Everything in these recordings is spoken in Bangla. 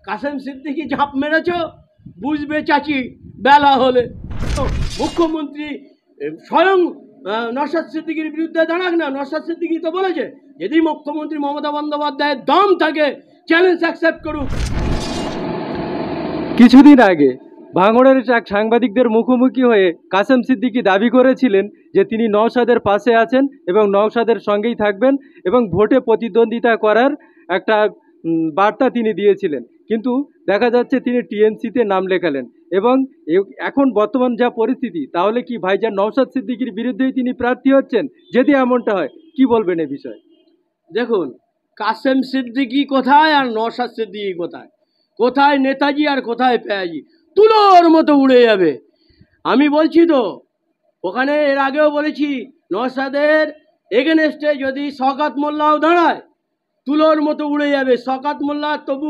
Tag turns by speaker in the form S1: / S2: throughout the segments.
S1: কাসেম সিদ্দিকী ঝাঁপ মেরেছ, বুঝবে চাচি বেলা হলে। মুখ্যমন্ত্রী স্বয়ং নওশাদ সিদ্দিকীর বিরুদ্ধে দাঁড়াক না। নওশাদ সিদ্দিকী তো বলেছে যদি মুখ্যমন্ত্রী মমতা বন্দ্যোপাধ্যায়ের দম থাকে চ্যালেঞ্জ অ্যাকসেপ্ট করুক।
S2: কিছুদিন আগে ভাঙড়ের এক সাংবাদিকদের মুখোমুখি হয়ে কাসেম সিদ্দিকী দাবি করেছিলেন যে তিনি নওশাদের পাশে আছেন এবং নওশাদের সঙ্গেই থাকবেন এবং ভোটে প্রতিদ্বন্দ্বিতা করার একটা বার্তা তিনি দিয়েছিলেন। কিন্তু দেখা যাচ্ছে তিনি টিএমসিতে নাম লেখালেন এবং এখন বর্তমান যা পরিস্থিতি, তাহলে কি ভাইজান নওশাদ সিদ্দিকীর বিরুদ্ধেই তিনি প্রার্থী হচ্ছেন? যদি এমনটা হয় কি বলবেন এ বিষয়ে?
S1: দেখুন, কাসেম সিদ্দিকী কোথায় আর নওশাদ সিদ্দিকী কোথায়? কোথায় নেতাজি আর কোথায় পেয়াজি? তুলোর মতো উড়ে যাবে। আমি বলছি তো, ওখানে এর আগেও বলেছি নওশাদের এগেনস্টে যদি শওকত মোল্লাও দাঁড়ায় তুলোর মতো উড়ে যাবে। শওকত মোল্লা তবু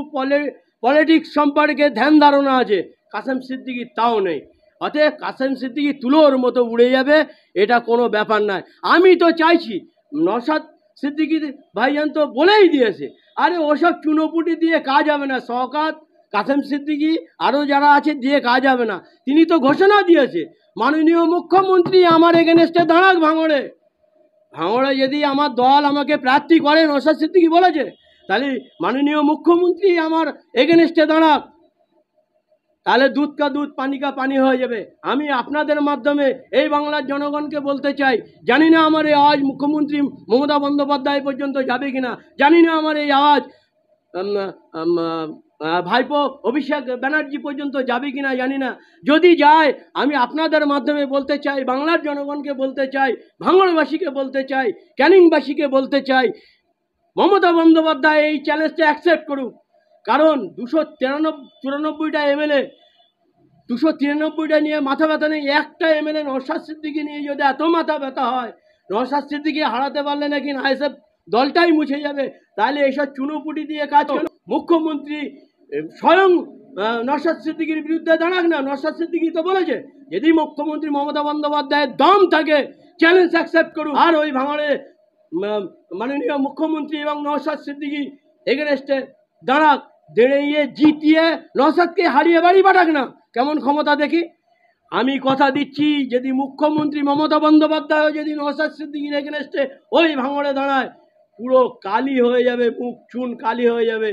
S1: পলিটিক্স সম্পর্কে ধ্যান ধারণা আছে, কাসেম সিদ্দিকী তাও নেই। অতএব কাসেম সিদ্দিকী তুলোর মতো উড়ে যাবে, এটা কোনো ব্যাপার নয়। আমি তো চাইছি নওশাদ সিদ্দিকী ভাইজান তো বলেই দিয়েছে, আরে ওসব চুনোপুটি দিয়ে কাজ হবে না। শওকত, কাসেম সিদ্দিকী আরও যারা আছে দিয়ে কাজ হবে না। তিনি তো ঘোষণা দিয়েছে মাননীয় মুখ্যমন্ত্রী আমার এগেনস্টে দাঁড়াক ভাঙড়ে। ভাঙড়ে যদি আমার দল আমাকে প্রার্থী করে, নওশাদ সিদ্দিকী বলেছে, তাহলে মাননীয় মুখ্যমন্ত্রী আমার এগেনস্টে দাঁড়াক, তাহলে দুধ কা দুধ পানি কা পানি হয়ে যাবে। আমি আপনাদের মাধ্যমে এই বাংলার জনগণকে বলতে চাই, জানি না আমার এই আওয়াজ মুখ্যমন্ত্রী মমতা বন্দ্যোপাধ্যায় পর্যন্ত যাবে কিনা, জানি না আমার এই আওয়াজ ভাইপো অভিষেক ব্যানার্জি পর্যন্ত যাবে কিনা জানি না। যদি যায়, আমি আপনাদের মাধ্যমে বলতে চাই, বাংলার জনগণকে বলতে চাই, ভাঙড়বাসীকে বলতে চাই, ক্যানিংবাসীকে বলতে চাই, মমতা বন্দ্যোপাধ্যায় এই চ্যালেঞ্জটা অ্যাকসেপ্ট করুক। কারণ 294টা এমএলএ, 293টা নিয়ে মাথা ব্যথা নেই। একটা এমএলএ নওশাদ সিদ্দিকী নিয়ে যদি এত মাথা ব্যথা হয়, নওশাদ সিদ্দিকী হারাতে পারলে নাকি আইএসএফ দলটাই মুছে যাবে, তাহলে এইসব চুনোপুটি দিয়ে কাজ কেন? মুখ্যমন্ত্রী স্বয়ং নওশাদ সিদ্দিকীর বিরুদ্ধে দাঁড়াক না। নওশাদ সিদ্দিকী তো বলেছে যদি মুখ্যমন্ত্রী মমতা বন্দ্যোপাধ্যায়ের দম থাকে চ্যালেঞ্জ অ্যাকসেপ্ট করুক। আর ওই ভাঙড়ে মাননীয় মুখ্যমন্ত্রী এবং নওশাদ সিদ্দিকী এগেনস্টে দাঁড়াক, দাঁড়িয়ে জিতিয়ে নওশাদকে হারিয়ে বাড়ি পাঠাক না। কেমন ক্ষমতা দেখি। আমি কথা দিচ্ছি, যদি মুখ্যমন্ত্রী মমতা বন্দ্যোপাধ্যায় যদি নওশাদ সিদ্দিকীর এগেনস্টে ওই ভাঙড়ে দাঁড়ায়, পুরো কালি হয়ে যাবে, মুখ চুন কালি হয়ে যাবে।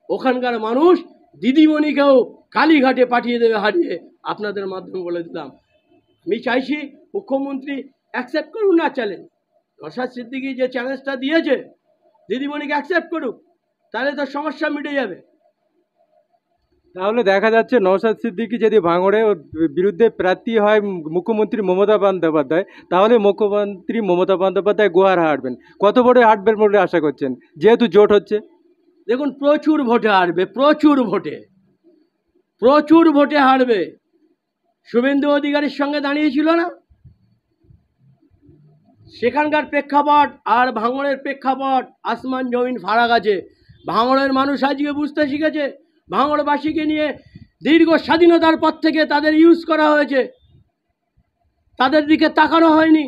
S1: ওখানকার মানুষ দিদিমণিকেও কালীঘাটে পাঠিয়ে দেবে হারিয়ে। আপনাদের মাধ্যমে বলে দিলাম, আমি চাইছি মুখ্যমন্ত্রী অ্যাকসেপ্ট করুন না চ্যালেঞ্জ। নওশাদ সিদ্দিকী যে চ্যালেঞ্জটা দিয়েছে দিদিমণিকে অ্যাকসেপ্ট করুক, তাহলে তো সমস্যা মিটে যাবে।
S2: তাহলে দেখা যাচ্ছে নওশাদ সিদ্দিকী যদি ভাঙড়ে ওর বিরুদ্ধে প্রার্থী হয় মুখ্যমন্ত্রী মমতা বন্দ্যোপাধ্যায়, তাহলে মুখ্যমন্ত্রী মমতা বন্দ্যোপাধ্যায় গোয়ার হাঁটবেন। কত ভোটে হাঁটবেন বলে আশা করছেন, যেহেতু জোট হচ্ছে?
S1: দেখুন, প্রচুর ভোটে হারবে, প্রচুর ভোটে হারবে। শুভেন্দু অধিকারীর সঙ্গে দাঁড়িয়েছিল না, সেখানকার প্রেক্ষাপট আর ভাঙড়ের প্রেক্ষাপট আসমান জমিন ফারাক আছে। ভাঙড়ের মানুষ আজকে বুঝতে শিখেছে, ভাঙড়বাসীকে নিয়ে দীর্ঘ স্বাধীনতার পর থেকে তাদের ইউজ করা হয়েছে, তাদের দিকে তাকানো হয়নি,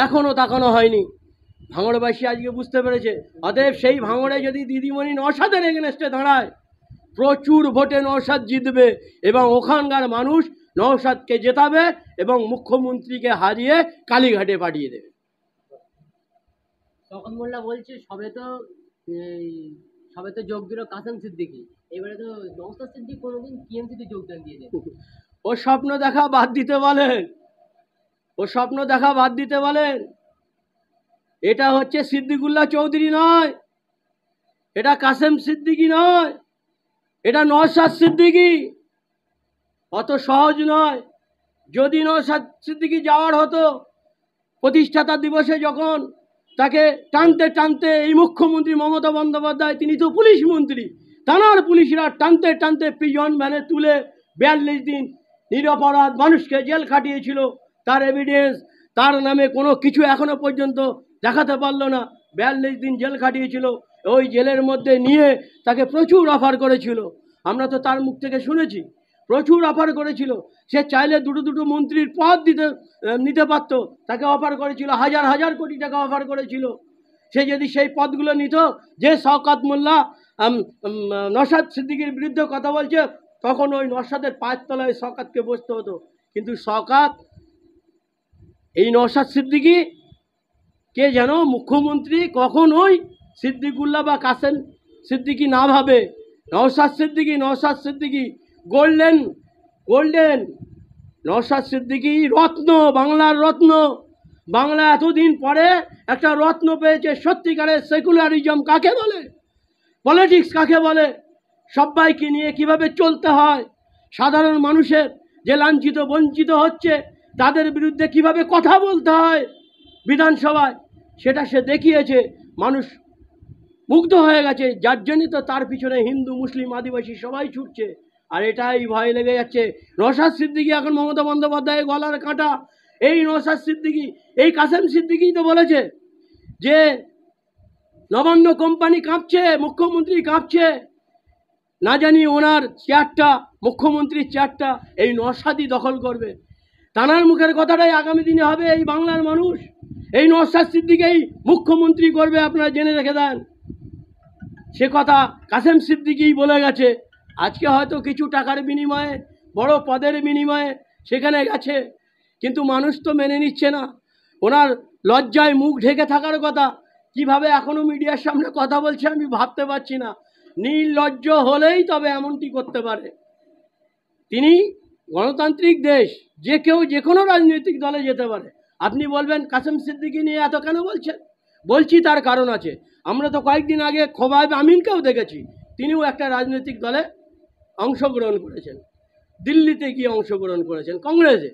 S1: এখনও তাকানো হয়নি। ভাঙড়বাসী আজকে বুঝতে পেরেছে। অতএব সেই ভাঙড়ে যদি দিদিমণি নওশাদের এগেনস্টে দাঁড়ায়, প্রচুর ভোটে নওশাদ জিতবে এবং ওখানকার মানুষ নওশাদকে জেতাবে এবং মুখ্যমন্ত্রীকে হারিয়ে কালীঘাটে পাঠিয়ে দেবে।
S3: শওকত মোল্লা বলছে সবে তো যোগ দিল কাসেম সিদ্দিকী, এবারে তো নওশাদ সিদ্দিকী কোনোদিন টিএমসিতে যোগদান দিয়ে দেবে।
S1: ও স্বপ্ন দেখা বাদ দিতে বলেন, এটা হচ্ছে সিদ্দিকুল্লাহ চৌধুরী নয়, এটা কাসেম সিদ্দিকী নয়, এটা নওশাদ সিদ্দিকী। অত সহজ নয়। যদি নওশাদ সিদ্দিকী যাওয়ার হতো, প্রতিষ্ঠাতা দিবসে যখন তাকে টানতে টানতে এই মুখ্যমন্ত্রী মমতা বন্দ্যোপাধ্যায়, তিনি তো পুলিশ মন্ত্রী, থানার পুলিশরা টানতে টানতে প্রিজন ভ্যানে তুলে 42 দিন নিরপরাধ মানুষকে জেল খাটিয়েছিল। তার এভিডেন্স, তার নামে কোনো কিছু এখনো পর্যন্ত দেখাতে পারলো না। 42 দিন জেল খাটিয়েছিল। ওই জেলের মধ্যে নিয়ে তাকে প্রচুর অফার করেছিল, আমরা তো তার মুখ থেকে শুনেছি, প্রচুর অফার করেছিল। সে চাইলে দুটো মন্ত্রীর পদ নিতে পারত, তাকে অফার করেছিল, হাজার কোটি টাকা অফার করেছিল। সে যদি সেই পদগুলো নিত, যে শওকত মোল্লা নওশাদ সিদ্দিকীর বিরুদ্ধে কথা বলছে, তখন ওই নওশাদের পায়ের তলায় শওকতকে বসতে হতো। কিন্তু শওকত এই নওশাদ সিদ্দিকী কে যেন মুখ্যমন্ত্রী কখনোই সিদ্দিকুল্লাহ বা কাসেম সিদ্দিকী না ভাবে। নওশাদ সিদ্দিকী গোল্ডেন নওশাদ সিদ্দিকী রত্ন, বাংলার রত্ন। বাংলা এতদিন পরে একটা রত্ন পেয়েছে। সত্যিকারের সেকুলারিজম কাকে বলে, পলিটিক্স কাকে বলে, সবাইকে নিয়ে কিভাবে চলতে হয়, সাধারণ মানুষের যে লাঞ্ছিত বঞ্চিত হচ্ছে তাদের বিরুদ্ধে কিভাবে কথা বলতে হয় বিধানসভায়, সেটা সে দেখিয়েছে। মানুষ মুগ্ধ হয়ে গেছে, যার জন্যই তো তার পিছনে হিন্দু মুসলিম আদিবাসী সবাই ছুটছে। আর এটাই ভয় লেগে যাচ্ছে। নওশাদ সিদ্দিকী এখন মমতা বন্দ্যোপাধ্যায়ের গলার কাঁটা। এই নওশাদ সিদ্দিকী, এই কাসেম সিদ্দিকী তো বলেছে যে নবান্ন কোম্পানি কাঁপছে, মুখ্যমন্ত্রী কাঁপছে, না জানি ওনার চেয়ারটা, মুখ্যমন্ত্রীর চেয়ারটা এই নওশাদই দখল করবে। তানার মুখের কথাটাই আগামী দিনে হবে এই বাংলার মানুষ। এই নওশাদ সিদ্দিকীই মুখ্যমন্ত্রী করবে, আপনারা জেনে রেখে দেন। সে কথা কাসেম সিদ্দিকী বলে গেছে। আজকে হয়তো কিছু টাকার বিনিময়ে, বড় পদের বিনিময়ে সেখানে গেছে, কিন্তু মানুষ তো মেনে নিচ্ছে না। ওনার লজ্জায় মুখ ঢেকে থাকার কথা, কিভাবে এখনো মিডিয়ার সামনে কথা বলছে আমি ভাবতে পারছি না। নির্লজ্জ হলেই তবে এমনটি করতে পারে। তিনি গণতান্ত্রিক দেশ, যে কেউ যে কোনো রাজনৈতিক দলে যেতে পারে। আপনি বলবেন কাসেম সিদ্দিকী নিয়ে এত কেন বলছেন? বলছি তার কারণ আছে। আমরা তো কয়েকদিন আগে খোবাব আমিনকেও দেখেছি, তিনিও একটা রাজনৈতিক দলে অংশগ্রহণ করেছেন, দিল্লিতে গিয়ে অংশগ্রহণ করেছেন কংগ্রেসে।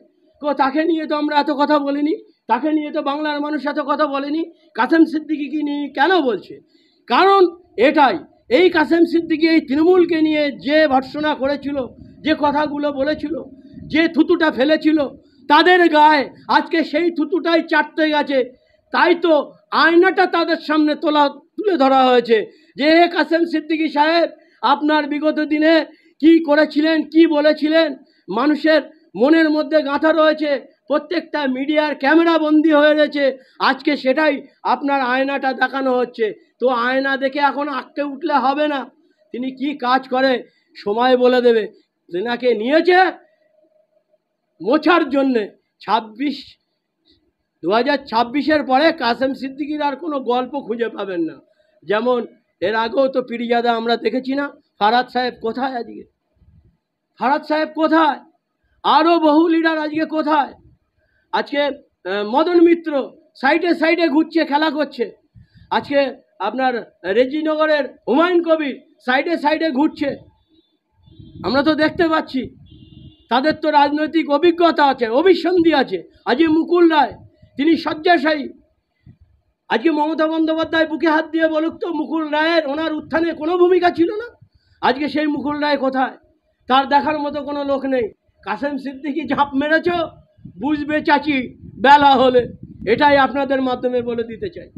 S1: তাকে নিয়ে তো আমরা এত কথা বলিনি, তাকে নিয়ে তো বাংলার মানুষ এত কথা বলেনি। কাসেম সিদ্দিকীকে নিয়ে কেন বলছে? কারণ এটাই, এই কাসেম সিদ্দিকী এই তৃণমূলকে নিয়ে যে ভর্ৎসনা করেছিল, যে কথাগুলো বলেছিল, যে থুতুটা ফেলেছিল, তাদের গায়ে আজকে সেই থুতুটাই চাটতে গেছে। তাই তো আয়নাটা তাদের সামনে তুলে ধরা হয়েছে যে হে কাসেম সিদ্দিকী সাহেব, আপনার বিগত দিনে কি করেছিলেন, কি বলেছিলেন, মানুষের মনের মধ্যে গাঁথা রয়েছে, প্রত্যেকটা মিডিয়ার ক্যামেরা বন্দি হয়ে রয়েছে। আজকে সেটাই আপনার আয়নাটা দেখানো হচ্ছে। তো আয়না দেখে এখন আঁকতে উঠলে হবে না। তিনি কি কাজ করে সময় বলে দেবে। তেনাকে নিয়েছে মোছার জন্যে। 2026-এর পরে কাসেম সিদ্দিকীর আর কোনো গল্প খুঁজে পাবেন না। যেমন এর আগেও তো পিরিজাদা আমরা দেখেছি না। ফারাদ সাহেব কোথায় আজকে? ফারাদ সাহেব কোথায়? আরও বহু লিডার আজকে কোথায়? আজকে মদন মিত্র সাইডে ঘুরছে, খেলা করছে। আজকে আপনার রেজিনগরের হুমায়ুন কবির সাইডে ঘুরছে। আমরা তো দেখতে পাচ্ছি তাদের তো রাজনৈতিক অভিজ্ঞতা আছে, অভিসন্ধি আছে। আজকে মুকুল রায়, তিনি শয্যাশায়ী। আজকে মমতা বন্দ্যোপাধ্যায় বুকে হাত দিয়ে বলুক তো, মুকুল রায়ের ওনার উত্থানে কোনো ভূমিকা ছিল না? আজকে সেই মুকুল রায় কোথায়? তার দেখার মতো কোনো লোক নেই। কাসেম সিদ্দিকী ঝাঁপ মেরেছ, বুঝবে চাচি বেলা হলে। এটাই আপনাদের মাধ্যমে বলে দিতে চাই।